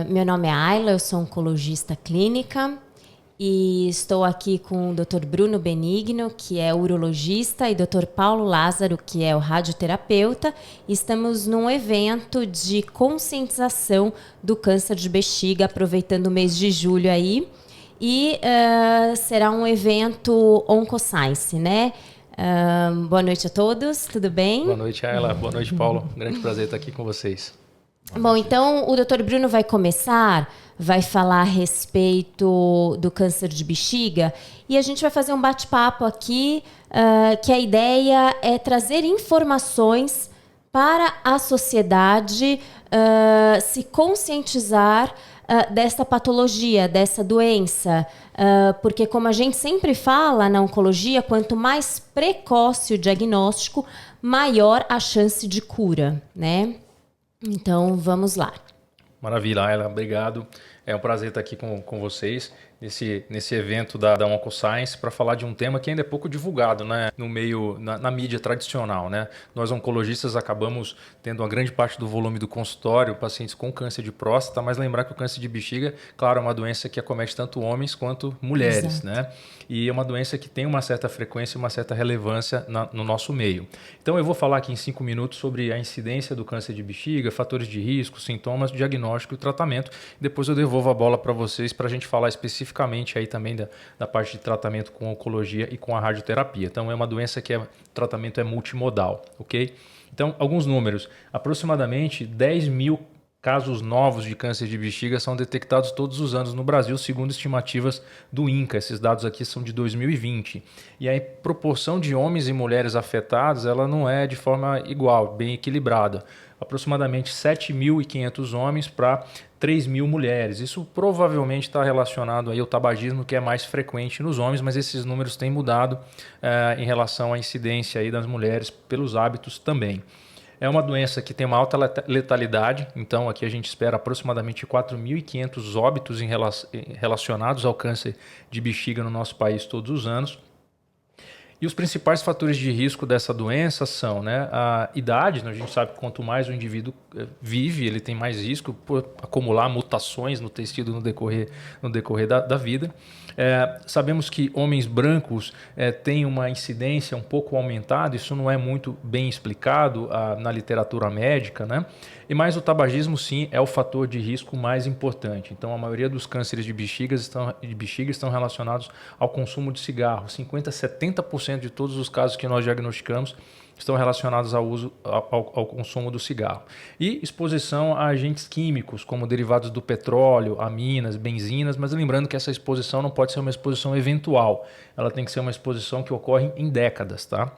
Meu nome é Ayla, eu sou oncologista clínica e estou aqui com o Dr. Bruno Benigno, que é urologista, e Dr. Paulo Lázaro, que é o radioterapeuta. Estamos num evento de conscientização do câncer de bexiga, aproveitando o mês de julho aí. E será um evento OncoScience, né? Boa noite a todos, tudo bem? Boa noite, Ayla. Boa noite, Paulo. Um grande prazer estar aqui com vocês. Bom, então o Dr. Bruno vai falar a respeito do câncer de bexiga e a gente vai fazer um bate-papo aqui, que a ideia é trazer informações para a sociedade se conscientizar dessa patologia, dessa doença, porque como a gente sempre fala na oncologia, quanto mais precoce o diagnóstico, maior a chance de cura, né? Então, vamos lá. Maravilha, Ayla. Obrigado. É um prazer estar aqui com vocês nesse evento da OncoScience para falar de um tema que ainda é pouco divulgado, né, no meio, na mídia tradicional, né? Nós oncologistas acabamos tendo uma grande parte do volume do consultório, pacientes com câncer de próstata, mas lembrar que o câncer de bexiga, claro, é uma doença que acomete tanto homens quanto mulheres, Exato. Né? E é uma doença que tem uma certa frequência e uma certa relevância no nosso meio. Então eu vou falar aqui em 5 minutos sobre a incidência do câncer de bexiga, fatores de risco, sintomas, diagnóstico e tratamento. Depois eu devolvo a bola para vocês para a gente falar especificamente aí também da parte de tratamento com oncologia e com a radioterapia. Então é uma doença que o tratamento é multimodal, ok? Então, alguns números. Aproximadamente 10 mil casos novos de câncer de bexiga são detectados todos os anos no Brasil, segundo estimativas do INCA. Esses dados aqui são de 2020. E a proporção de homens e mulheres afetados, ela não é de forma igual, bem equilibrada. Aproximadamente 7.500 homens para 3.000 mulheres. Isso provavelmente está relacionado aí ao tabagismo, que é mais frequente nos homens, mas esses números têm mudado em relação à incidência aí das mulheres pelos hábitos também. É uma doença que tem uma alta letalidade, então aqui a gente espera aproximadamente 4.500 óbitos relacionados ao câncer de bexiga no nosso país todos os anos. E os principais fatores de risco dessa doença são, né, a idade. A gente sabe que quanto mais o indivíduo vive, ele tem mais risco por acumular mutações no tecido no decorrer da vida. Sabemos que homens brancos têm uma incidência um pouco aumentada, isso não é muito bem explicado na literatura médica, né? E mais o tabagismo, sim, é o fator de risco mais importante. Então, a maioria dos cânceres de bexiga estão relacionados ao consumo de cigarro. 50% a 70% de todos os casos que nós diagnosticamos estão relacionados ao consumo do cigarro. E exposição a agentes químicos, como derivados do petróleo, aminas, benzinas, mas lembrando que essa exposição não pode ser uma exposição eventual. Ela tem que ser uma exposição que ocorre em décadas, tá?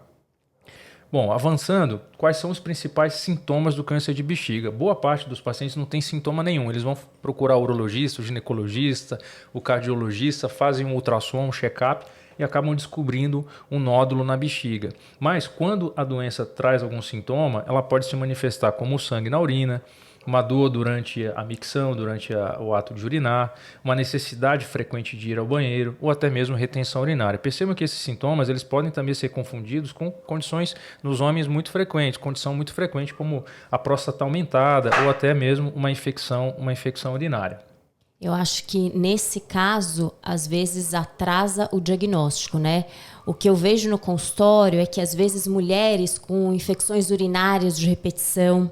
Bom, avançando, quais são os principais sintomas do câncer de bexiga? Boa parte dos pacientes não tem sintoma nenhum. Eles vão procurar o urologista, o ginecologista, o cardiologista, fazem um ultrassom, um check-up e acabam descobrindo um nódulo na bexiga. Mas quando a doença traz algum sintoma, ela pode se manifestar como sangue na urina, uma dor durante a micção, durante o ato de urinar, uma necessidade frequente de ir ao banheiro ou até mesmo retenção urinária. Percebam que esses sintomas eles podem também ser confundidos com condições nos homens muito frequentes, condição muito frequente como a próstata aumentada ou até mesmo uma infecção urinária. Eu acho que nesse caso, às vezes atrasa o diagnóstico, né? O que eu vejo no consultório é que às vezes mulheres com infecções urinárias de repetição,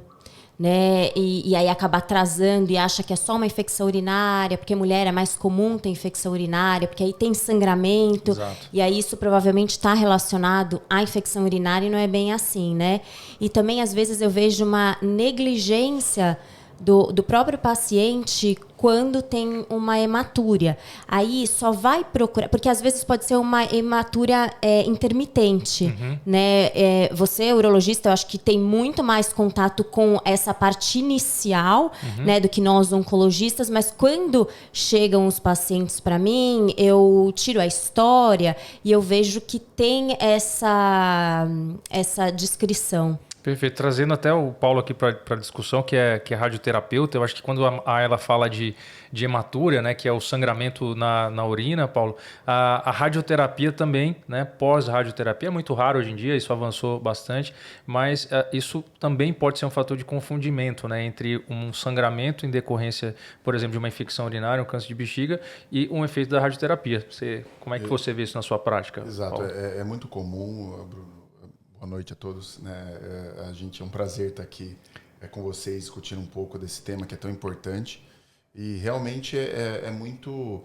né? E aí acaba atrasando e acha que é só uma infecção urinária, porque mulher é mais comum ter infecção urinária, porque aí tem sangramento. Exato. E aí isso provavelmente está relacionado à infecção urinária e não é bem assim, né? E também às vezes eu vejo uma negligência do próprio paciente quando tem uma hematúria. Aí só vai procurar, porque às vezes pode ser uma hematúria intermitente, né? Você, urologista, eu acho que tem muito mais contato com essa parte inicial, né, do que nós oncologistas, mas quando chegam os pacientes para mim, eu tiro a história e eu vejo que tem essa descrição. Perfeito. Trazendo até o Paulo aqui para a discussão, que é radioterapeuta, eu acho que quando ela fala de hematúria, né, que é o sangramento na urina, Paulo, a radioterapia também, né, pós-radioterapia, é muito raro hoje em dia, isso avançou bastante, mas isso também pode ser um fator de confundimento, né, entre um sangramento em decorrência, por exemplo, de uma infecção urinária, um câncer de bexiga, e um efeito da radioterapia. Como é que você vê isso na sua prática, Exato, Paulo? é muito comum, Bruno. Boa noite a todos. Né? A gente é um prazer estar aqui com vocês discutindo um pouco desse tema que é tão importante. E realmente é muito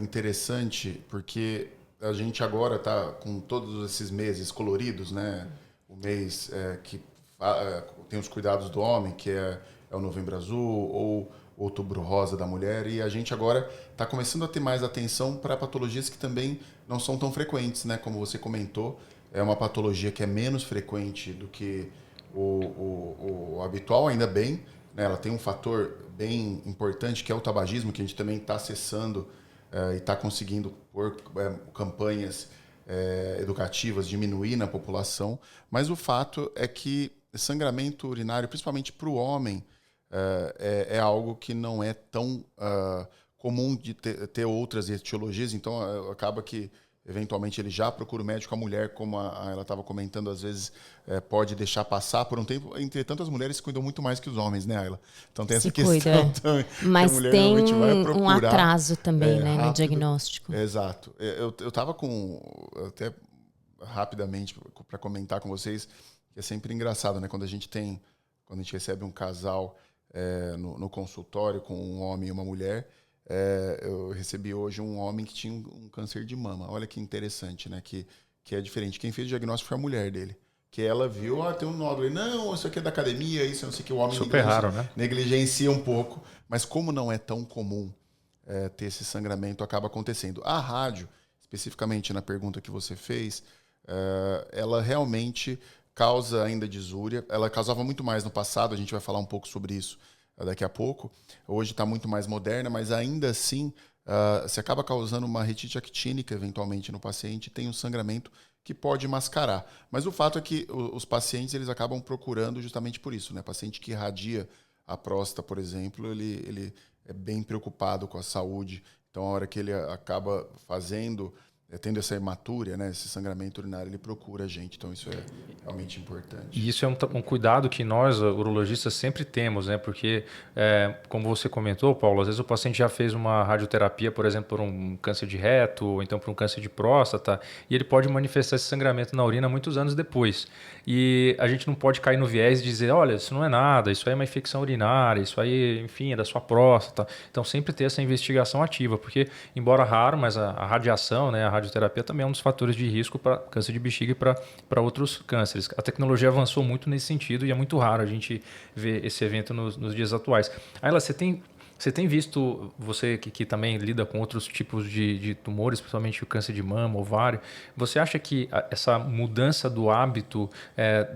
interessante, porque a gente agora está com todos esses meses coloridos, né? O mês que tem os cuidados do homem, que é o Novembro Azul, ou Outubro Rosa da mulher, e a gente agora está começando a ter mais atenção para patologias que também não são tão frequentes, né? Como você comentou, é uma patologia que é menos frequente do que o habitual, ainda bem. Né? Ela tem um fator bem importante, que é o tabagismo, que a gente também está acessando e está conseguindo por campanhas educativas diminuir na população. Mas o fato é que sangramento urinário, principalmente para o homem, é algo que não é tão comum de ter outras etiologias. Então, acaba que eventualmente ele já procura o médico. A mulher, como ela estava comentando, às vezes pode deixar passar por um tempo. Entretanto, as mulheres se cuidam muito mais que os homens, né, Ayla? Então tem essa questão também. Mas a mulher tem vai procurar, um atraso também, né, rápido, no diagnóstico. Exato. Eu estava até rapidamente para comentar com vocês, que é sempre engraçado, né? Quando a gente recebe um casal no consultório com um homem e uma mulher. Eu recebi hoje um homem que tinha um câncer de mama. Olha que interessante, né? Que é diferente. Quem fez o diagnóstico foi a mulher dele. Que ela viu, tem um nódulo. Não, isso aqui é da academia, isso não sei o que. O homem super raro, né? Negligencia um pouco. Mas como não é tão comum ter esse sangramento, acaba acontecendo. A rádio, especificamente na pergunta que você fez, ela realmente causa ainda disúria. Ela causava muito mais no passado, a gente vai falar um pouco sobre isso daqui a pouco. Hoje está muito mais moderna, mas ainda assim se acaba causando uma retite actínica eventualmente no paciente, tem um sangramento que pode mascarar. Mas o fato é que os pacientes eles acabam procurando justamente por isso. Né? Paciente que irradia a próstata, por exemplo, ele é bem preocupado com a saúde. Então, a hora que ele acaba tendo essa hematúria, né, esse sangramento urinário, ele procura a gente. Então, isso é realmente importante. E isso é um cuidado que nós, urologistas, sempre temos, né? Porque, como você comentou, Paulo, às vezes o paciente já fez uma radioterapia, por exemplo, por um câncer de reto, ou então por um câncer de próstata, e ele pode manifestar esse sangramento na urina muitos anos depois. E a gente não pode cair no viés e dizer, olha, isso não é nada, isso aí é uma infecção urinária, isso aí, enfim, é da sua próstata. Então, sempre ter essa investigação ativa, porque, embora raro, mas a radiação, né, a radioterapia também é um dos fatores de risco para câncer de bexiga e para outros cânceres. A tecnologia avançou muito nesse sentido e é muito raro a gente ver esse evento nos dias atuais. Ayla, você tem visto, você que também lida com outros tipos de tumores, principalmente o câncer de mama, ovário, você acha que essa mudança do hábito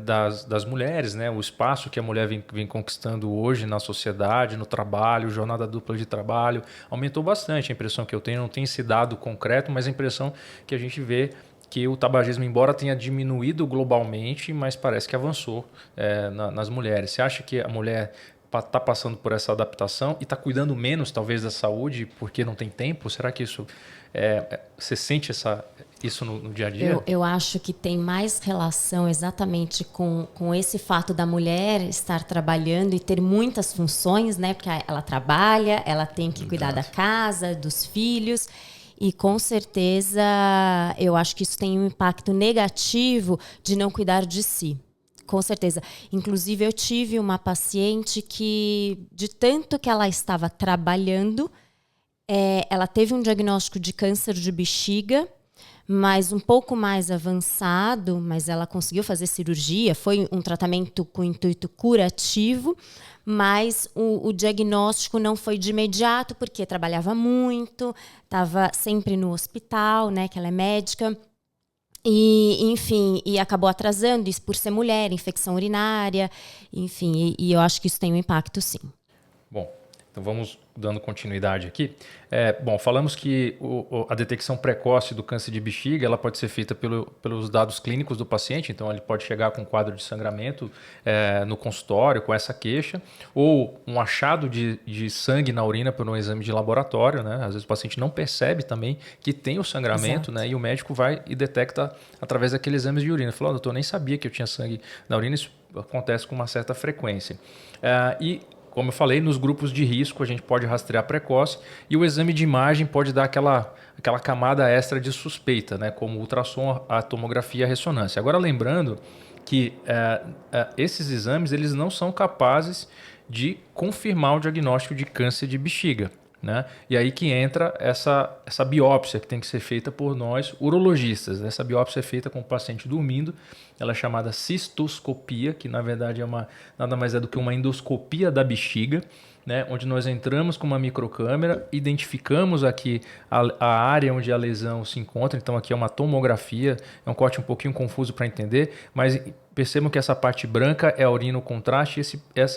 das mulheres, né, o espaço que a mulher vem conquistando hoje na sociedade, no trabalho, jornada dupla de trabalho, aumentou bastante? A impressão que eu tenho, não tem esse dado concreto, mas a impressão que a gente vê que o tabagismo, embora tenha diminuído globalmente, mas parece que avançou nas mulheres. Você acha que a mulher está passando por essa adaptação e está cuidando menos, talvez, da saúde porque não tem tempo? Será que isso você sente isso no dia a dia? Eu acho que tem mais relação exatamente com esse fato da mulher estar trabalhando e ter muitas funções, né? Porque ela trabalha, ela tem que cuidar da casa, dos filhos. E com certeza eu acho que isso tem um impacto negativo de não cuidar de si. Com certeza. Inclusive, eu tive uma paciente que, de tanto que ela estava trabalhando, ela teve um diagnóstico de câncer de bexiga, mas um pouco mais avançado, mas ela conseguiu fazer cirurgia, foi um tratamento com intuito curativo, mas o diagnóstico não foi de imediato, porque trabalhava muito, estava sempre no hospital, né, que ela é médica. E, enfim, e acabou atrasando isso por ser mulher, infecção urinária, enfim, e eu acho que isso tem um impacto, sim. Bom, Então vamos dando continuidade aqui. Bom, falamos que a detecção precoce do câncer de bexiga ela pode ser feita pelos dados clínicos do paciente, então ele pode chegar com um quadro de sangramento no consultório com essa queixa, ou um achado de sangue na urina por um exame de laboratório, né? Às vezes o paciente não percebe também que tem o sangramento, né? E o médico vai e detecta através daqueles exames de urina. Falou, doutor, nem sabia que eu tinha sangue na urina, isso acontece com uma certa frequência. E como eu falei, nos grupos de risco a gente pode rastrear precoce e o exame de imagem pode dar aquela camada extra de suspeita, né? Como o ultrassom, a tomografia e a ressonância. Agora lembrando que esses exames eles não são capazes de confirmar o diagnóstico de câncer de bexiga, né? E aí que entra essa biópsia que tem que ser feita por nós urologistas. Essa biópsia é feita com o paciente dormindo, ela é chamada cistoscopia, que na verdade nada mais é do que uma endoscopia da bexiga, né? Onde nós entramos com uma microcâmera, identificamos aqui a área onde a lesão se encontra, então aqui é uma tomografia, é um corte um pouquinho confuso para entender, mas percebam que essa parte branca é a urina contraste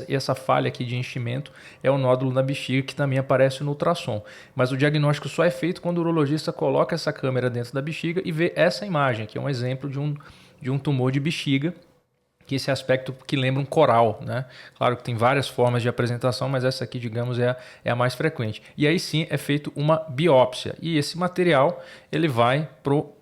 e essa falha aqui de enchimento é o nódulo na bexiga que também aparece no ultrassom. Mas o diagnóstico só é feito quando o urologista coloca essa câmera dentro da bexiga e vê essa imagem, que é um exemplo de um tumor de bexiga, que esse aspecto que lembra um coral, né? Claro que tem várias formas de apresentação, mas essa aqui, digamos, é a mais frequente. E aí sim é feito uma biópsia. E esse material ele vai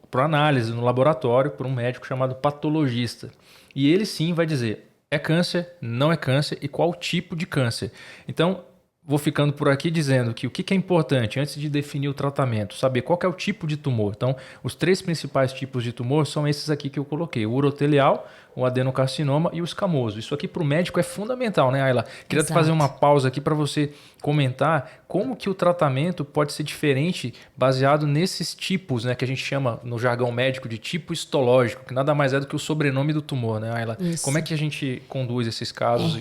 para análise no laboratório por um médico chamado patologista. E ele sim vai dizer, é câncer, não é câncer e qual tipo de câncer. Então, vou ficando por aqui dizendo que o que é importante antes de definir o tratamento, saber qual que é o tipo de tumor. Então, os 3 principais tipos de tumor são esses aqui que eu coloquei, o urotelial, o adenocarcinoma e o escamoso. Isso aqui para o médico é fundamental, né, Ayla? Queria fazer uma pausa aqui para você comentar como que o tratamento pode ser diferente baseado nesses tipos, né, que a gente chama no jargão médico de tipo histológico, que nada mais é do que o sobrenome do tumor, né, Ayla? Isso. Como é que a gente conduz esses casos?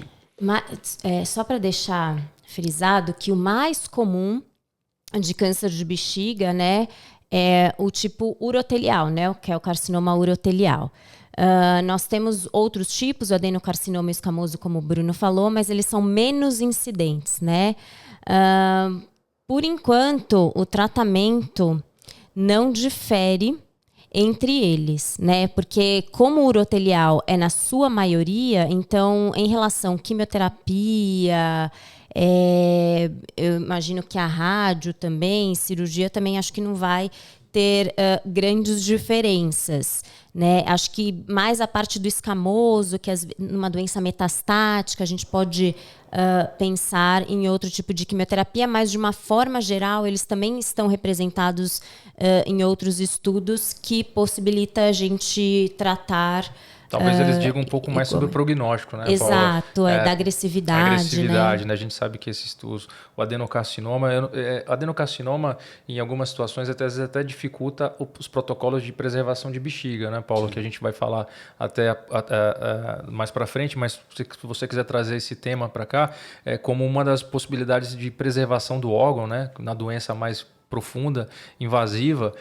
Só para deixar frisado que o mais comum de câncer de bexiga, né, é o tipo urotelial, né, que é o carcinoma urotelial. Nós temos outros tipos, o adenocarcinoma escamoso, como o Bruno falou, mas eles são menos incidentes, né? Por enquanto, o tratamento não difere entre eles, né? Porque como o urotelial é na sua maioria, então em relação à quimioterapia, eu imagino que a rádio também, cirurgia também, acho que não vai ter grandes diferenças, né? Acho que mais a parte do escamoso, que numa doença metastática, a gente pode pensar em outro tipo de quimioterapia, mas de uma forma geral, eles também estão representados em outros estudos que possibilita a gente tratar. Talvez eles digam um pouco mais sobre o prognóstico, né, Exato, Paula? Da agressividade. Agressividade, né? A gente sabe que o adenocarcinoma, em algumas situações, às vezes até dificulta os protocolos de preservação de bexiga, né, Paulo? Sim. Que a gente vai falar até mais para frente, mas se você quiser trazer esse tema para cá, como uma das possibilidades de preservação do órgão, né, na doença mais profunda, invasiva,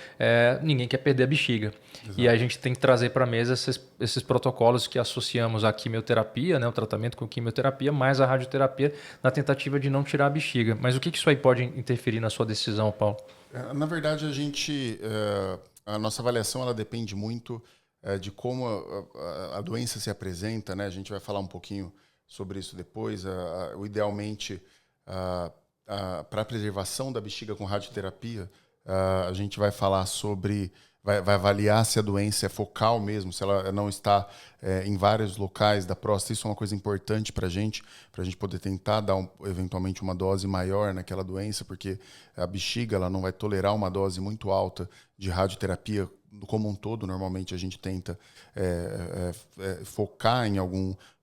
ninguém quer perder a bexiga. Exato. E aí a gente tem que trazer para a mesa esses protocolos que associamos à quimioterapia, né, o tratamento com quimioterapia, mais a radioterapia, na tentativa de não tirar a bexiga. Mas o que isso aí pode interferir na sua decisão, Paulo? Na verdade, a nossa avaliação ela depende muito de como a doença se apresenta, né? A gente vai falar um pouquinho sobre isso depois. Idealmente, para a preservação da bexiga com radioterapia, a gente vai falar sobre, vai avaliar se a doença é focal mesmo, se ela não está em vários locais da próstata. Isso é uma coisa importante para a gente poder tentar dar eventualmente uma dose maior naquela doença, porque a bexiga ela não vai tolerar uma dose muito alta de radioterapia como um todo. Normalmente a gente tenta focar em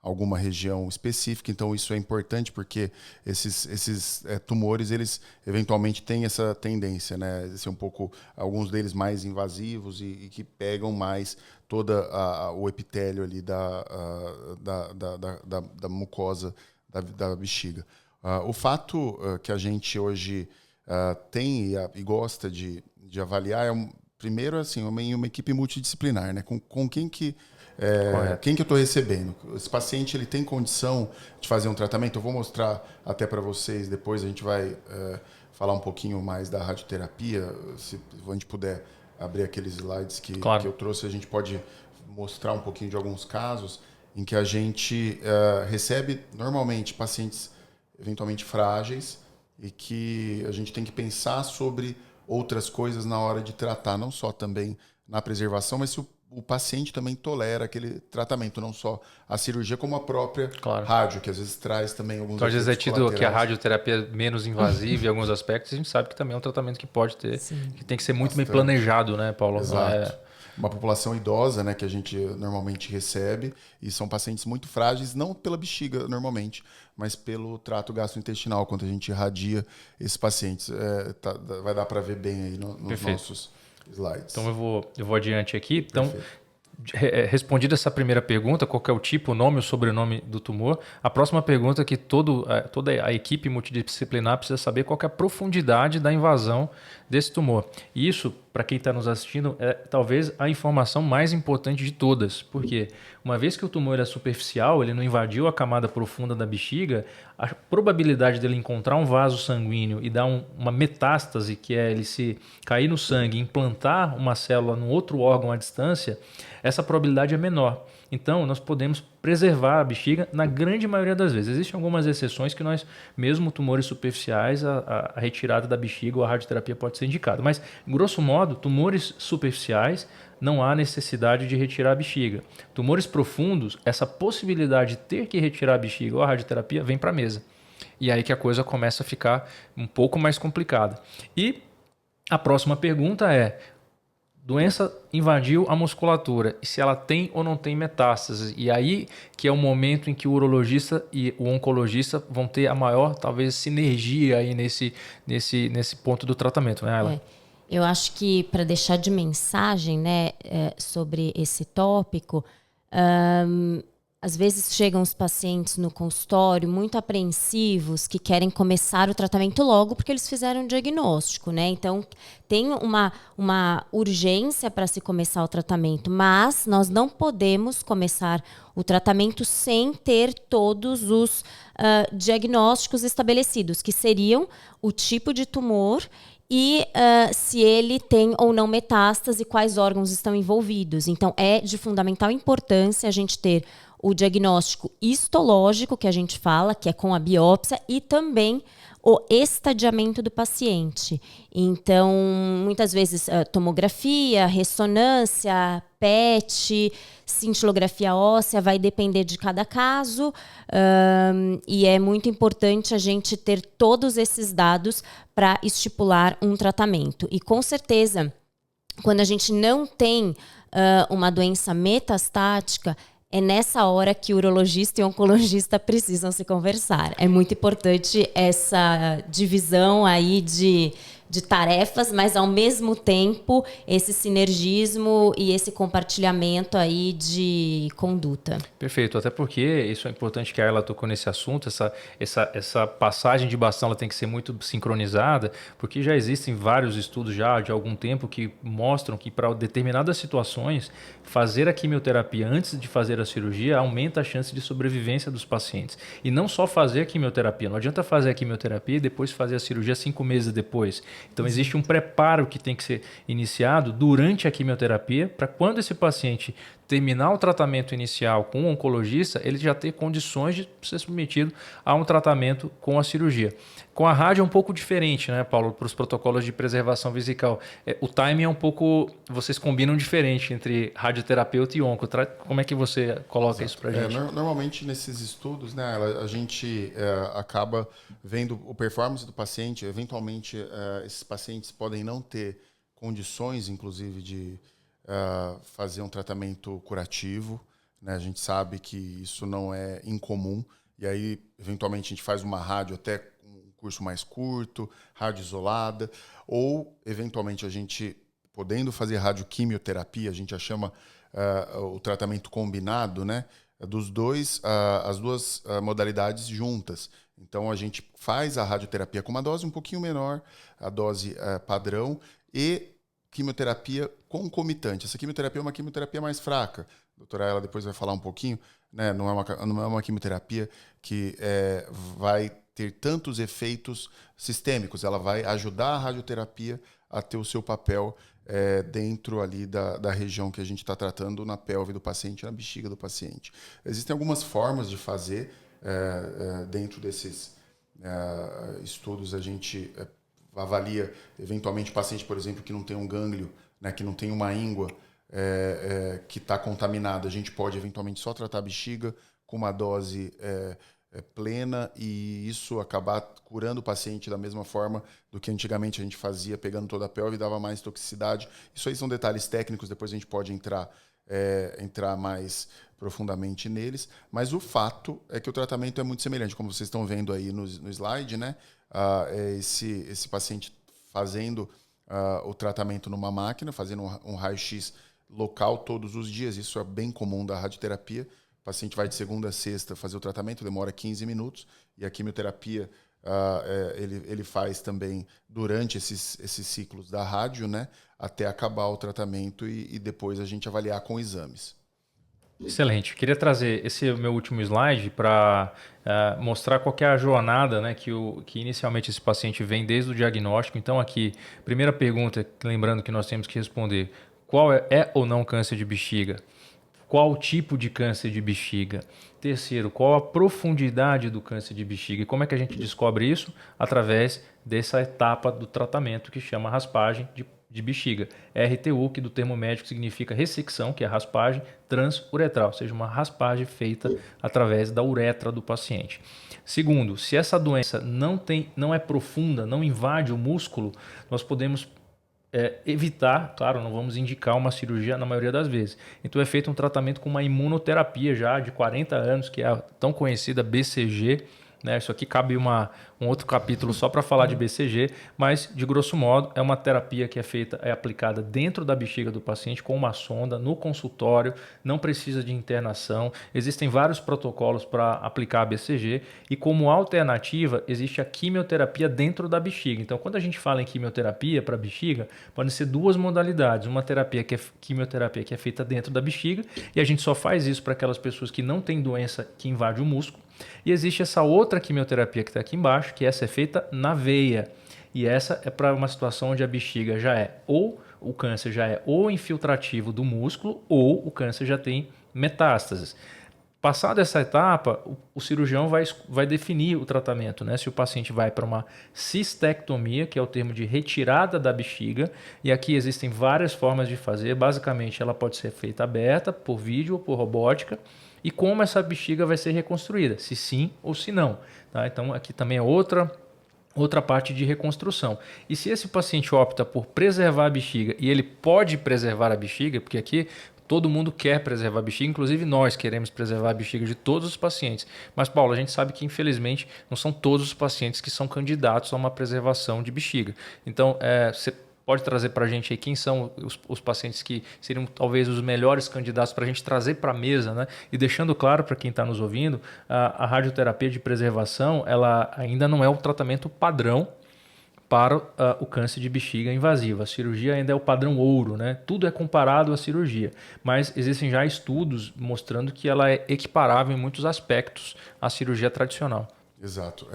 alguma região específica, então isso é importante porque esses tumores, eles eventualmente têm essa tendência, né, de ser alguns deles mais invasivos e que pegam mais todo o epitélio ali da mucosa da bexiga. O fato que a gente hoje tem e gosta de avaliar primeiro, assim, uma equipe multidisciplinar, né? Com quem que quem que eu estou recebendo? Esse paciente ele tem condição de fazer um tratamento? Eu vou mostrar até para vocês, depois a gente vai falar um pouquinho mais da radioterapia, se a gente puder abrir aqueles slides que eu trouxe, a gente pode mostrar um pouquinho de alguns casos em que a gente recebe normalmente pacientes eventualmente frágeis e que a gente tem que pensar sobre outras coisas na hora de tratar, não só também na preservação, mas se o paciente também tolera aquele tratamento, não só a cirurgia, como a própria rádio, que às vezes traz também alguns Então, às vezes é tido que a radioterapia é menos invasiva em alguns aspectos, a gente sabe que também é um tratamento que pode ter, que tem que ser muito bem planejado, né, Paulo? Exato. Uma população idosa, né, que a gente normalmente recebe, e são pacientes muito frágeis, não pela bexiga normalmente, mas pelo trato gastrointestinal, quando a gente irradia esses pacientes. Vai dar para ver bem aí nos nossos slides. Então eu vou adiante aqui. Então, respondida essa primeira pergunta, qual que é o tipo, o nome, o sobrenome do tumor, a próxima pergunta é que toda a equipe multidisciplinar precisa saber qual que é a profundidade da invasão desse tumor. E isso, para quem está nos assistindo, é talvez a informação mais importante de todas. Por quê? Uma vez que o tumor é superficial, ele não invadiu a camada profunda da bexiga, a probabilidade dele encontrar um vaso sanguíneo e dar uma metástase, que é ele se cair no sangue e implantar uma célula num outro órgão à distância, essa probabilidade é menor. Então, nós podemos preservar a bexiga na grande maioria das vezes. Existem algumas exceções que nós, mesmo tumores superficiais, a retirada da bexiga ou a radioterapia pode ser indicada. Mas, grosso modo, tumores superficiais, não há necessidade de retirar a bexiga. Tumores profundos, essa possibilidade de ter que retirar a bexiga ou a radioterapia vem para a mesa. E aí que a coisa começa a ficar um pouco mais complicada. E a próxima pergunta é: doença invadiu a musculatura, e se ela tem ou não tem metástases. E aí que é o momento em que o urologista e o oncologista vão ter a maior, talvez, sinergia aí nesse ponto do tratamento, né, Ayla? Eu acho que, para deixar de mensagem, né, sobre esse tópico, às vezes chegam os pacientes no consultório muito apreensivos, que querem começar o tratamento logo porque eles fizeram um diagnóstico, né? Então, tem uma urgência para se começar o tratamento, mas nós não podemos começar o tratamento sem ter todos os diagnósticos estabelecidos, que seriam o tipo de tumor e se ele tem ou não metástase, quais órgãos estão envolvidos. Então, é de fundamental importância a gente ter o diagnóstico histológico, que a gente fala, que é com a biópsia, e também o estadiamento do paciente. Então, muitas vezes, tomografia, ressonância, PET, cintilografia óssea, vai depender de cada caso, e é muito importante a gente ter todos esses dados para estipular um tratamento. E, com certeza, quando a gente não tem uma doença metastática, é nessa hora que o urologista e o oncologista precisam se conversar. É muito importante essa divisão aí de tarefas, mas ao mesmo tempo esse sinergismo e esse compartilhamento aí de conduta. Perfeito, até porque isso é importante que a Ayla tocou nesse assunto, essa passagem de bastão ela tem que ser muito sincronizada, porque já existem vários estudos já de algum tempo que mostram que para determinadas situações fazer a quimioterapia antes de fazer a cirurgia aumenta a chance de sobrevivência dos pacientes. E não só fazer a quimioterapia, não adianta fazer a quimioterapia e depois fazer a cirurgia 5 meses depois. Então, existe um preparo que tem que ser iniciado durante a quimioterapia para quando esse paciente terminar o tratamento inicial com o oncologista, ele já ter condições de ser submetido a um tratamento com a cirurgia. Com a rádio é um pouco diferente, né, Paulo, para os protocolos de preservação vesical. O timing é um pouco, vocês combinam diferente entre radioterapeuta e onco. Como é que você coloca isso para a gente? Normalmente nesses estudos, né, a gente acaba vendo o performance do paciente. Eventualmente, esses pacientes podem não ter condições, inclusive, de fazer um tratamento curativo, né? A gente sabe que isso não é incomum, e aí, eventualmente, a gente faz uma rádio até um curso mais curto, rádio isolada, ou, eventualmente, a gente, podendo fazer radioquimioterapia, a gente já chama o tratamento combinado, né? As duas modalidades juntas. Então, a gente faz a radioterapia com uma dose um pouquinho menor, a dose padrão, e quimioterapia concomitante. Essa quimioterapia é uma quimioterapia mais fraca, doutora Ayla depois vai falar um pouquinho, né? Não é uma quimioterapia que vai ter tantos efeitos sistêmicos. Ela vai ajudar a radioterapia a ter o seu papel dentro ali da região que a gente está tratando, na pelve do paciente, na bexiga do paciente. Existem algumas formas de fazer. Dentro desses estudos, a gente avalia, eventualmente, paciente, por exemplo, que não tem um gânglio, né, que não tem uma íngua que está contaminada. A gente pode, eventualmente, só tratar a bexiga com uma dose plena e isso acabar curando o paciente da mesma forma do que antigamente a gente fazia, pegando toda a pelve e dava mais toxicidade. Isso aí são detalhes técnicos, depois a gente pode entrar mais profundamente neles, mas o fato é que o tratamento é muito semelhante, como vocês estão vendo aí no slide, né? Esse paciente fazendo o tratamento numa máquina, fazendo um raio-x local todos os dias, isso é bem comum da radioterapia. O paciente vai de segunda a sexta fazer o tratamento, demora 15 minutos, e a quimioterapia ele faz também durante esses ciclos da rádio, né, até acabar o tratamento e depois a gente avaliar com exames. Excelente. Queria trazer esse meu último slide para mostrar qual que é a jornada, né, que inicialmente esse paciente vem desde o diagnóstico. Então aqui, primeira pergunta, lembrando que nós temos que responder, qual é ou não câncer de bexiga? Qual o tipo de câncer de bexiga? Terceiro, qual a profundidade do câncer de bexiga? E como é que a gente descobre isso? Através dessa etapa do tratamento que chama raspagem de bexiga. RTU, que do termo médico significa ressecção, que é raspagem transuretral, ou seja, uma raspagem feita através da uretra do paciente. Segundo, se essa doença não é profunda, não invade o músculo, nós podemos evitar, claro, não vamos indicar uma cirurgia na maioria das vezes. Então é feito um tratamento com uma imunoterapia já de 40 anos, que é a tão conhecida BCG, né? Isso aqui cabe um outro capítulo só para falar de BCG, mas de grosso modo é uma terapia que é aplicada dentro da bexiga do paciente com uma sonda no consultório, não precisa de internação. Existem vários protocolos para aplicar a BCG e como alternativa existe a quimioterapia dentro da bexiga. Então quando a gente fala em quimioterapia para bexiga, podem ser duas modalidades, uma terapia que é quimioterapia que é feita dentro da bexiga e a gente só faz isso para aquelas pessoas que não têm doença que invade o músculo. E existe essa outra quimioterapia que está aqui embaixo, que essa é feita na veia. E essa é para uma situação onde a bexiga o câncer já é ou infiltrativo do músculo ou o câncer já tem metástases. Passada essa etapa, o cirurgião vai definir o tratamento, né? Se o paciente vai para uma cistectomia, que é o termo de retirada da bexiga, e aqui existem várias formas de fazer. Basicamente, ela pode ser feita aberta, por vídeo ou por robótica, e como essa bexiga vai ser reconstruída, se sim ou se não. Tá? Então aqui também é outra parte de reconstrução. E se esse paciente opta por preservar a bexiga, e ele pode preservar a bexiga, porque aqui todo mundo quer preservar a bexiga, inclusive nós queremos preservar a bexiga de todos os pacientes. Mas, Paulo, a gente sabe que, infelizmente, não são todos os pacientes que são candidatos a uma preservação de bexiga. Então, você pode trazer para a gente aí quem são os pacientes que seriam talvez os melhores candidatos para a gente trazer para a mesa, né? E deixando claro para quem está nos ouvindo, a radioterapia de preservação ela ainda não é o tratamento padrão para o câncer de bexiga invasiva. A cirurgia ainda é o padrão ouro, né? Tudo é comparado à cirurgia, mas existem já estudos mostrando que ela é equiparável em muitos aspectos à cirurgia tradicional. Exato.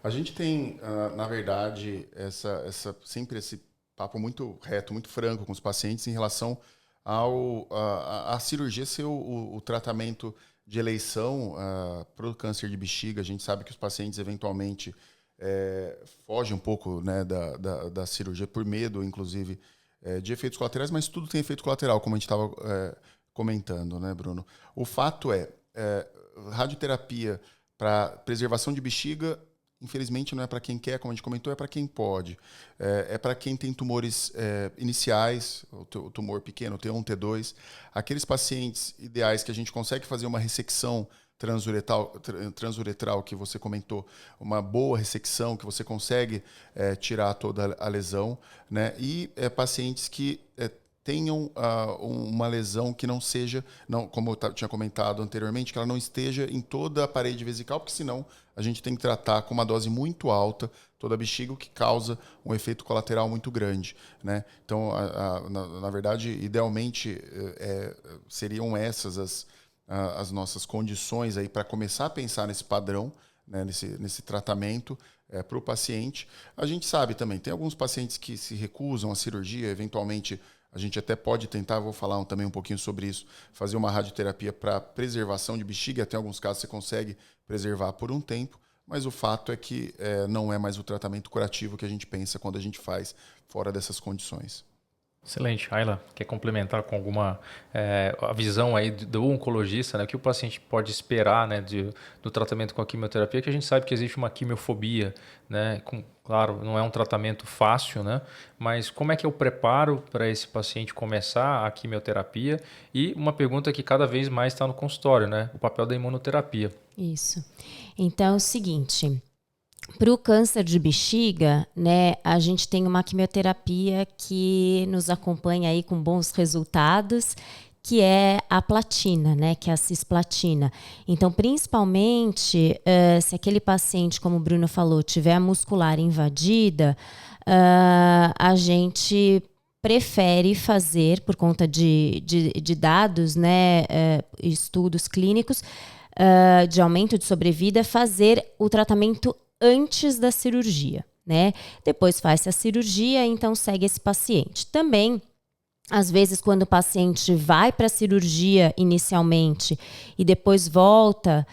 A gente tem, na verdade, sempre esse papo muito reto, muito franco com os pacientes em relação à cirurgia ser o tratamento de eleição para o câncer de bexiga. A gente sabe que os pacientes eventualmente fogem um pouco, né, da cirurgia por medo, inclusive, de efeitos colaterais, mas tudo tem efeito colateral, como a gente estava comentando, né, Bruno? O fato radioterapia para preservação de bexiga, infelizmente não é para quem quer, como a gente comentou, é para quem pode. É para quem tem tumores iniciais, o tumor pequeno, T1, T2. Aqueles pacientes ideais que a gente consegue fazer uma ressecção transuretral que você comentou, uma boa ressecção, que você consegue tirar toda a lesão, né? E pacientes que tenham uma lesão que não seja, não, como eu tinha comentado anteriormente, que ela não esteja em toda a parede vesical, porque senão a gente tem que tratar com uma dose muito alta toda a bexiga, o que causa um efeito colateral muito grande, né? Então, na verdade, idealmente, seriam essas as nossas condições aí para começar a pensar nesse padrão, né, nesse tratamento para o paciente. A gente sabe também, tem alguns pacientes que se recusam à cirurgia, eventualmente a gente até pode tentar, vou falar também um pouquinho sobre isso, fazer uma radioterapia para preservação de bexiga, até em alguns casos você consegue preservar por um tempo, mas o fato é que não é mais o tratamento curativo que a gente pensa quando a gente faz fora dessas condições. Excelente. Ayla, quer complementar com alguma a visão aí do oncologista, né? O que o paciente pode esperar, né, do tratamento com a quimioterapia, que a gente sabe que existe uma quimiofobia, né? Claro, não é um tratamento fácil, né? Mas como é que eu preparo para esse paciente começar a quimioterapia? E uma pergunta que cada vez mais está no consultório, né? O papel da imunoterapia. Isso. Então é o seguinte... Para o câncer de bexiga, né, a gente tem uma quimioterapia que nos acompanha aí com bons resultados, que é a platina, né, que é a cisplatina. Então, principalmente, se aquele paciente, como o Bruno falou, tiver a muscular invadida, a gente prefere fazer, por conta de dados, né, estudos clínicos, de aumento de sobrevida, fazer o tratamento antes da cirurgia, né? Depois faz a cirurgia, então segue esse paciente. Também, às vezes, quando o paciente vai para a cirurgia inicialmente e depois volta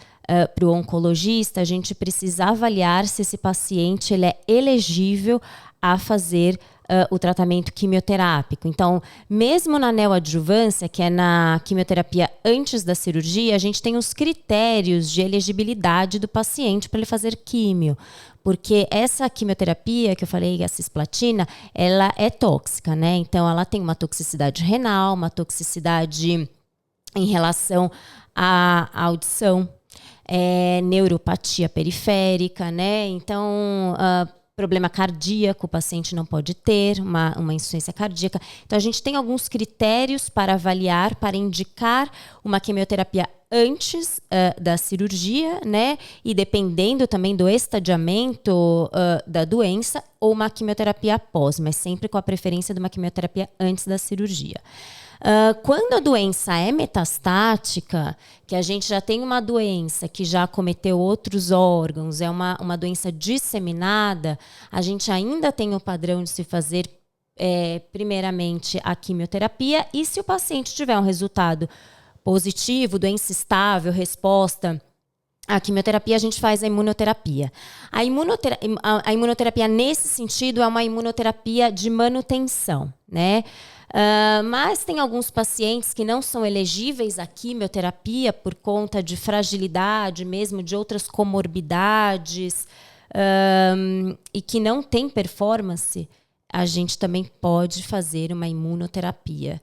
para o oncologista, a gente precisa avaliar se esse paciente ele é elegível a fazer o tratamento quimioterápico. Então, mesmo na neoadjuvância, que é na quimioterapia antes da cirurgia, a gente tem os critérios de elegibilidade do paciente para ele fazer químio. Porque essa quimioterapia que eu falei, a cisplatina, ela é tóxica, né? Então, ela tem uma toxicidade renal, uma toxicidade em relação à audição, neuropatia periférica, né? Então, problema cardíaco, o paciente não pode ter uma insuficiência cardíaca. Então, a gente tem alguns critérios para avaliar, para indicar uma quimioterapia antes da cirurgia, né? E dependendo também do estadiamento da doença, ou uma quimioterapia após, mas sempre com a preferência de uma quimioterapia antes da cirurgia. Quando a doença é metastática, que a gente já tem uma doença que já acometeu outros órgãos, é uma doença disseminada, a gente ainda tem o padrão de se fazer, primeiramente, a quimioterapia, e se o paciente tiver um resultado positivo, doença estável, resposta à quimioterapia, a gente faz a imunoterapia. A imunoterapia, nesse sentido, é uma imunoterapia de manutenção, né? Mas tem alguns pacientes que não são elegíveis à quimioterapia por conta de fragilidade, mesmo de outras comorbidades, e que não tem performance, a gente também pode fazer uma imunoterapia.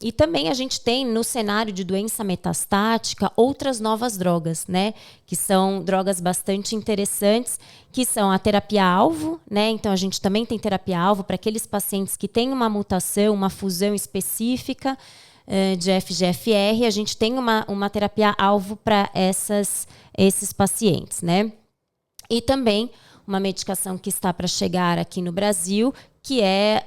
E também a gente tem no cenário de doença metastática outras novas drogas, né? Que são drogas bastante interessantes, que são a terapia-alvo, né? Então a gente também tem terapia-alvo para aqueles pacientes que têm uma mutação, uma fusão específica de FGFR, a gente tem uma terapia-alvo para esses pacientes, né? E também uma medicação que está para chegar aqui no Brasil, que é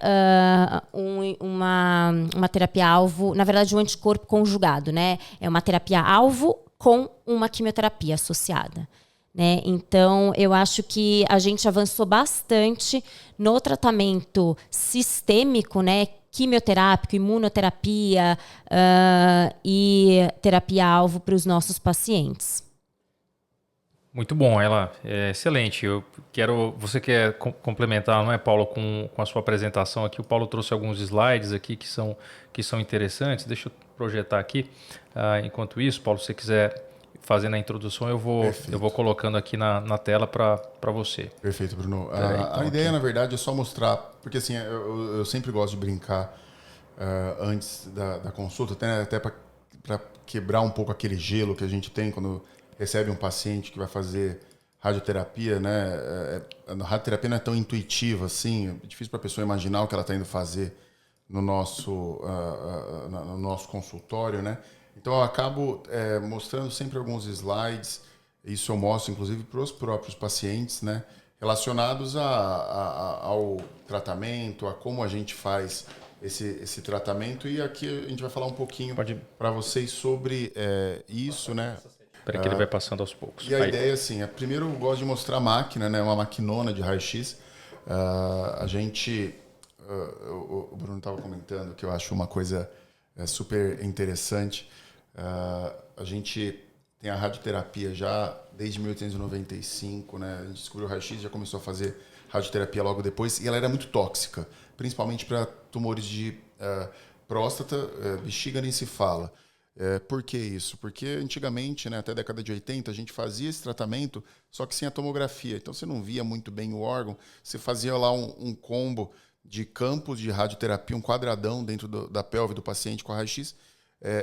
uma terapia-alvo, na verdade, um anticorpo conjugado, né? É uma terapia-alvo com uma quimioterapia associada, né? Então, eu acho que a gente avançou bastante no tratamento sistêmico, né? Quimioterápico, imunoterapia e terapia-alvo para os nossos pacientes. Muito bom, ela é excelente. Você quer complementar, não é, Paulo, com a sua apresentação aqui? O Paulo trouxe alguns slides aqui que são interessantes. Deixa eu projetar aqui. Enquanto isso, Paulo, se você quiser fazer na introdução, eu vou colocando aqui na tela para você. Perfeito, Bruno. A ideia, na verdade, é só mostrar, porque assim, eu sempre gosto de brincar antes da consulta, até para quebrar um pouco aquele gelo que a gente tem quando recebe um paciente que vai fazer radioterapia, né? A radioterapia não é tão intuitiva assim, é difícil para a pessoa imaginar o que ela está indo fazer no nosso consultório, né? Então eu acabo mostrando sempre alguns slides, isso eu mostro inclusive para os próprios pacientes, né? Relacionados ao tratamento, a como a gente faz esse tratamento. E aqui a gente vai falar um pouquinho para vocês sobre isso, né? Espera que ele vai passando aos poucos. E a ideia, assim, primeiro eu gosto de mostrar a máquina, né? Uma maquinona de raio-x. A gente... o Bruno estava comentando que eu acho uma coisa super interessante. A gente tem a radioterapia já desde 1895, né? A gente descobriu o raio-x, já começou a fazer radioterapia logo depois, e ela era muito tóxica, principalmente para tumores de próstata, bexiga nem se fala. Por que isso? Porque antigamente, né, até a década de 80, a gente fazia esse tratamento, só que sem a tomografia. Então você não via muito bem o órgão, você fazia lá um combo de campos de radioterapia, um quadradão dentro da pelve do paciente com a raio-x,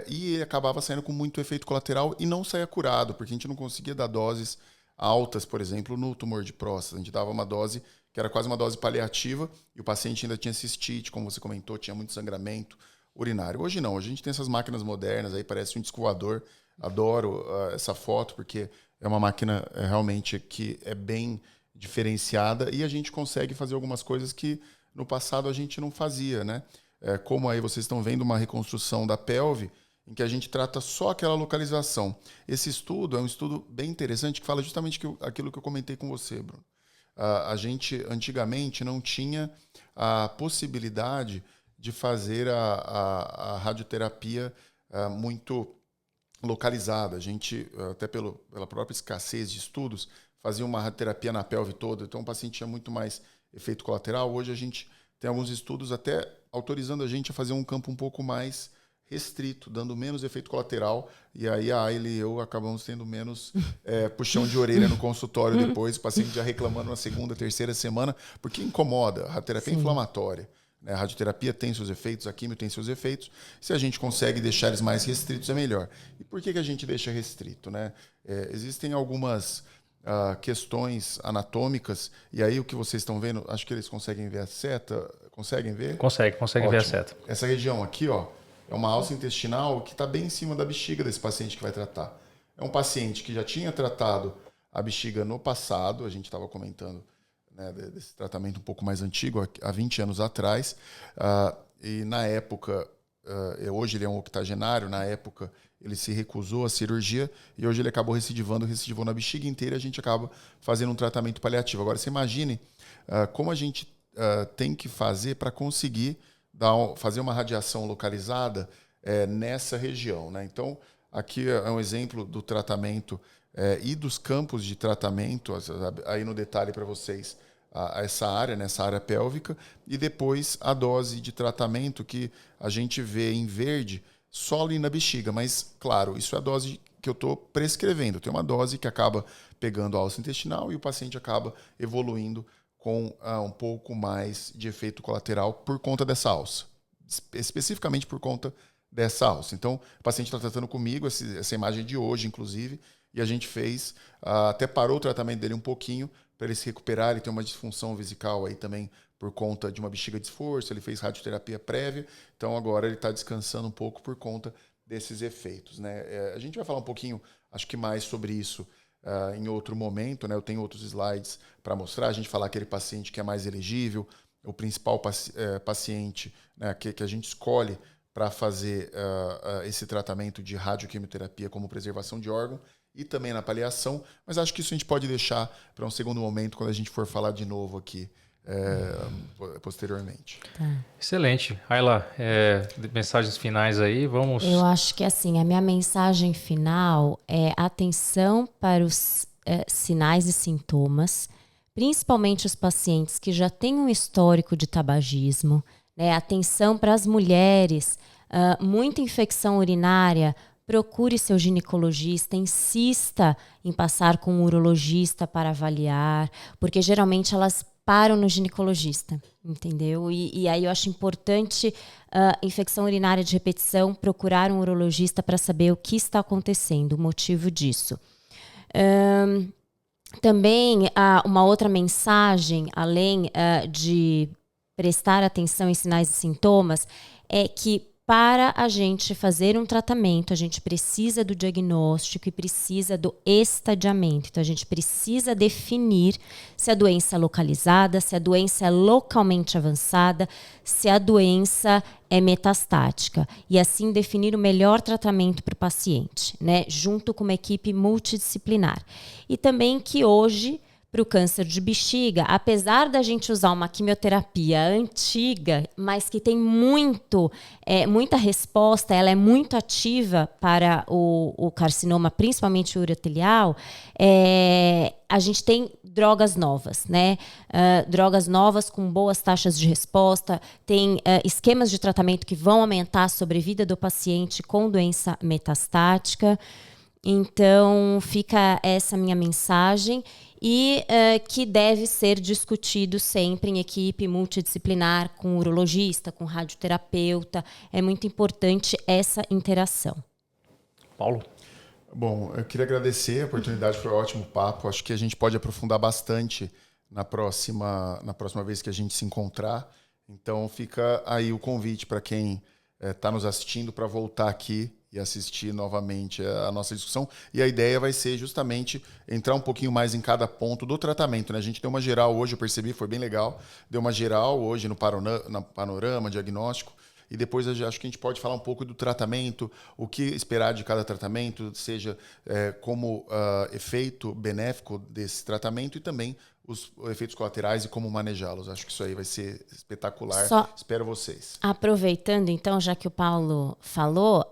e ele acabava saindo com muito efeito colateral e não saía curado, porque a gente não conseguia dar doses altas, por exemplo, no tumor de próstata. A gente dava uma dose que era quase uma dose paliativa e o paciente ainda tinha cistite, como você comentou, tinha muito sangramento urinário. Hoje não, hoje a gente tem essas máquinas modernas, aí parece um disco voador. Adoro essa foto, porque é uma máquina realmente que é bem diferenciada e a gente consegue fazer algumas coisas que no passado a gente não fazia, né? Como aí vocês estão vendo uma reconstrução da pelve, em que a gente trata só aquela localização. Esse estudo é um estudo bem interessante que fala justamente aquilo que eu comentei com você, Bruno. A gente antigamente não tinha a possibilidade de fazer a radioterapia muito localizada. A gente, até pela própria escassez de estudos, fazia uma radioterapia na pelve toda, então o paciente tinha muito mais efeito colateral. Hoje a gente tem alguns estudos até autorizando a gente a fazer um campo um pouco mais restrito, dando menos efeito colateral, e aí a Aile e eu acabamos tendo menos puxão de orelha no consultório depois, o paciente já reclamando na segunda, terceira semana, porque incomoda. A radioterapia é inflamatória. A radioterapia tem seus efeitos, a quimio tem seus efeitos. Se a gente consegue deixar eles mais restritos, é melhor. E por que a gente deixa restrito, né? Existem algumas questões anatômicas, e aí o que vocês estão vendo, acho que eles conseguem ver a seta. Conseguem ver? Consegue ver a seta. Essa região aqui, ó, é uma alça intestinal que está bem em cima da bexiga desse paciente que vai tratar. É um paciente que já tinha tratado a bexiga no passado, a gente estava comentando, né, desse tratamento um pouco mais antigo, há 20 anos atrás, e na época, hoje ele é um octogenário, na época ele se recusou à cirurgia e hoje ele recidivou na bexiga inteira, e a gente acaba fazendo um tratamento paliativo. Agora, você imagine como a gente tem que fazer para conseguir fazer uma radiação localizada nessa região, né? Então, aqui é um exemplo do tratamento e dos campos de tratamento, aí no detalhe para vocês, essa área, nessa área pélvica, e depois a dose de tratamento que a gente vê em verde só ali na bexiga. Mas, claro, isso é a dose que eu estou prescrevendo. Tem uma dose que acaba pegando a alça intestinal e o paciente acaba evoluindo com um pouco mais de efeito colateral por conta dessa alça. Especificamente por conta dessa alça. Então, o paciente está tratando comigo, essa imagem de hoje, inclusive, e a gente fez, até parou o tratamento dele um pouquinho para ele se recuperar. Ele tem uma disfunção vesical aí também por conta de uma bexiga de esforço, ele fez radioterapia prévia, então agora ele está descansando um pouco por conta desses efeitos, né? A gente vai falar um pouquinho, acho que mais sobre isso em outro momento, né? Eu tenho outros slides para mostrar, a gente falar aquele paciente que é mais elegível, o principal paciente, né, que a gente escolhe para fazer esse tratamento de radioquimioterapia como preservação de órgão e também na paliação, mas acho que isso a gente pode deixar para um segundo momento, quando a gente for falar de novo aqui posteriormente. Tá. Excelente. Ayla, mensagens finais aí, vamos... Eu acho que assim, a minha mensagem final é atenção para os sinais e sintomas, principalmente os pacientes que já têm um histórico de tabagismo, né? Atenção para as mulheres, muita infecção urinária, procure seu ginecologista, insista em passar com um urologista para avaliar, porque geralmente elas param no ginecologista, entendeu? E aí eu acho importante, infecção urinária de repetição, procurar um urologista para saber o que está acontecendo, o motivo disso. Também uma outra mensagem, além de prestar atenção em sinais e sintomas é que para a gente fazer um tratamento, a gente precisa do diagnóstico e precisa do estadiamento. Então, a gente precisa definir se a doença é localizada, se a doença é localmente avançada, se a doença é metastática. E assim definir o melhor tratamento para o paciente, né? Junto com uma equipe multidisciplinar. E também que hoje, para o câncer de bexiga, apesar da gente usar uma quimioterapia antiga, mas que tem muita resposta, ela é muito ativa para o carcinoma, principalmente o urothelial, a gente tem drogas novas, né? Drogas novas com boas taxas de resposta, tem esquemas de tratamento que vão aumentar a sobrevida do paciente com doença metastática. Então, fica essa minha mensagem e que deve ser discutido sempre em equipe multidisciplinar, com urologista, com radioterapeuta. É muito importante essa interação. Paulo? Bom, eu queria agradecer a oportunidade, foi um ótimo papo. Acho que a gente pode aprofundar bastante na próxima vez que a gente se encontrar. Então, fica aí o convite para quem está nos assistindo para voltar aqui e assistir novamente a nossa discussão. E a ideia vai ser justamente entrar um pouquinho mais em cada ponto do tratamento, né? A gente deu uma geral hoje, eu percebi, foi bem legal. Deu uma geral hoje no panorama, diagnóstico. E depois eu acho que a gente pode falar um pouco do tratamento, o que esperar de cada tratamento, seja como efeito benéfico desse tratamento e também os efeitos colaterais e como manejá-los. Acho que isso aí vai ser espetacular. Espero vocês. Aproveitando, então, já que o Paulo falou,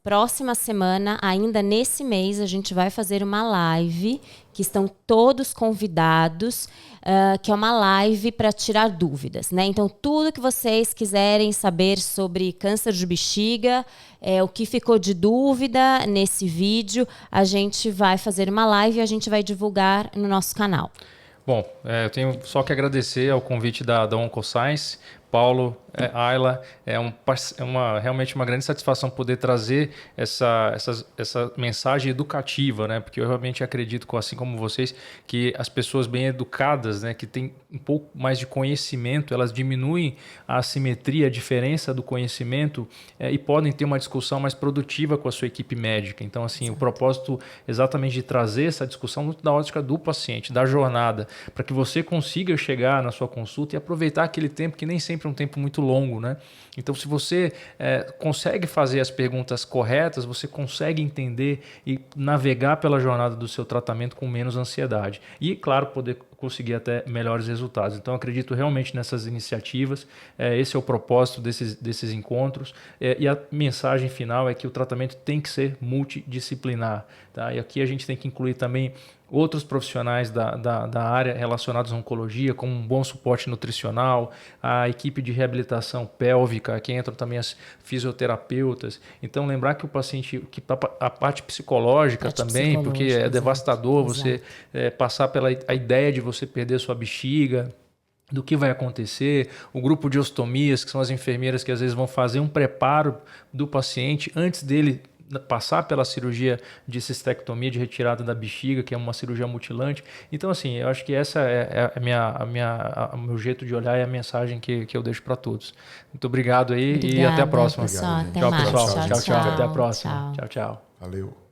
próxima semana, ainda nesse mês, a gente vai fazer uma live, que estão todos convidados, que é uma live para tirar dúvidas, né? Então, tudo que vocês quiserem saber sobre câncer de bexiga, o que ficou de dúvida nesse vídeo, a gente vai fazer uma live e a gente vai divulgar no nosso canal. Bom, eu tenho só que agradecer ao convite da Oncoscience, Paulo, Ayla, realmente uma grande satisfação poder trazer essa mensagem educativa, né? Porque eu realmente acredito, assim como vocês, que as pessoas bem educadas, né, que têm um pouco mais de conhecimento, elas diminuem a assimetria, a diferença do conhecimento e podem ter uma discussão mais produtiva com a sua equipe médica. Então, assim, o propósito exatamente de trazer essa discussão muito da ótica do paciente, da jornada, para que você consiga chegar na sua consulta e aproveitar aquele tempo que nem sempre é um tempo muito longo, né? Então, se você consegue fazer as perguntas corretas, você consegue entender e navegar pela jornada do seu tratamento com menos ansiedade. E, claro, poder conseguir até melhores resultados. Então, acredito realmente nessas iniciativas. Esse é o propósito desses encontros. E a mensagem final é que o tratamento tem que ser multidisciplinar. Tá? E aqui a gente tem que incluir também outros profissionais da área relacionados à oncologia, como um bom suporte nutricional, a equipe de reabilitação pélvica, aqui entram também as fisioterapeutas. Então, lembrar que o paciente, que a parte psicológica também, porque é devastador você passar pela a ideia de você perder sua bexiga, do que vai acontecer, o grupo de ostomias, que são as enfermeiras que às vezes vão fazer um preparo do paciente antes dele passar pela cirurgia de cistectomia, de retirada da bexiga, que é uma cirurgia mutilante. Então, assim, eu acho que essa é o meu jeito de olhar e a mensagem que eu deixo para todos. Muito obrigado aí. Obrigada, e até a próxima. Pessoal, tchau, pessoal. Tchau, tchau. Até a próxima. Tchau. Tchau, tchau. Valeu.